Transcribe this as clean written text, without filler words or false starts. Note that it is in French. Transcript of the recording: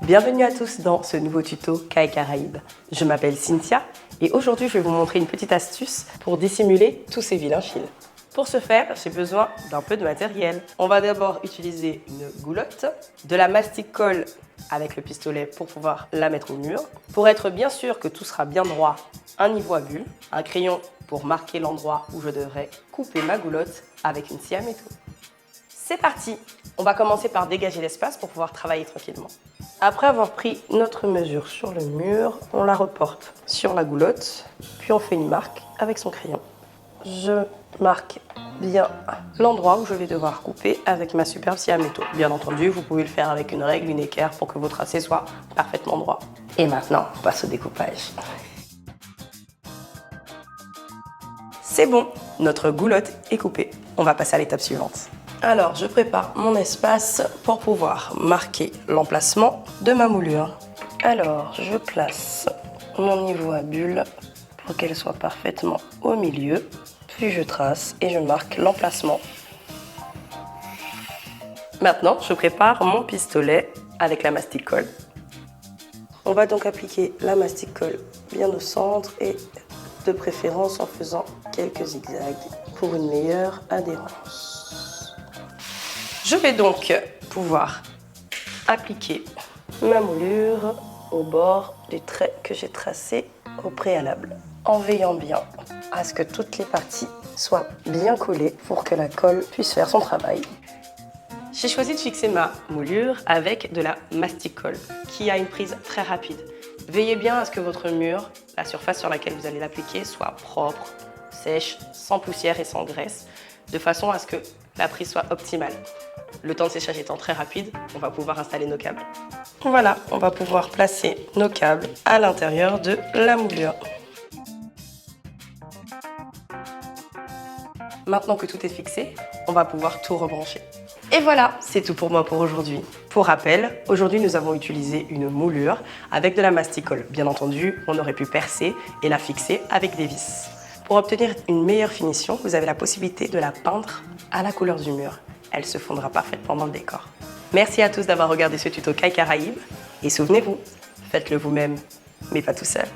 Bienvenue à tous dans ce nouveau tuto Kai Caraïbes. Je m'appelle Cynthia et aujourd'hui je vais vous montrer une petite astuce pour dissimuler tous ces vilains fils. Pour ce faire, j'ai besoin d'un peu de matériel. On va d'abord utiliser une goulotte, de la mastic-colle avec le pistolet pour pouvoir la mettre au mur. Pour être bien sûr que tout sera bien droit, un niveau à bulles, un crayon pour marquer l'endroit où je devrais couper ma goulotte avec une scie à métaux. C'est parti! On va commencer par dégager l'espace pour pouvoir travailler tranquillement. Après avoir pris notre mesure sur le mur, on la reporte sur la goulotte, puis on fait une marque avec son crayon. Je marque bien l'endroit où je vais devoir couper avec ma superbe scie à métaux. Bien entendu, vous pouvez le faire avec une règle, une équerre pour que vos tracés soient parfaitement droits. Et maintenant, on passe au découpage. C'est bon, notre goulotte est coupée. On va passer à l'étape suivante. Alors, je prépare mon espace pour pouvoir marquer l'emplacement de ma moulure. Alors, je place mon niveau à bulles pour qu'elle soit parfaitement au milieu. Puis je trace et je marque l'emplacement. Maintenant, je prépare mon pistolet avec la mastic-colle. On va donc appliquer la mastic-colle bien au centre et de préférence en faisant quelques zigzags pour une meilleure adhérence. Je vais donc pouvoir appliquer ma moulure au bord des traits que j'ai tracés au préalable, en veillant bien à ce que toutes les parties soient bien collées pour que la colle puisse faire son travail. J'ai choisi de fixer ma moulure avec de la mastic-colle qui a une prise très rapide. Veillez bien à ce que votre mur, la surface sur laquelle vous allez l'appliquer, soit propre, sèche, sans poussière et sans graisse, de façon à ce que la prise soit optimale. Le temps de séchage étant très rapide, on va pouvoir installer nos câbles. Voilà, on va pouvoir placer nos câbles à l'intérieur de la moulure. Maintenant que tout est fixé, on va pouvoir tout rebrancher. Et voilà, c'est tout pour moi pour aujourd'hui. Pour rappel, aujourd'hui nous avons utilisé une moulure avec de la mastic-colle. Bien entendu, on aurait pu percer et la fixer avec des vis. Pour obtenir une meilleure finition, vous avez la possibilité de la peindre à la couleur du mur. Elle se fondra parfaitement dans le décor. Merci à tous d'avoir regardé ce tuto Kai Caraïbes et souvenez-vous, faites-le vous-même, mais pas tout seul.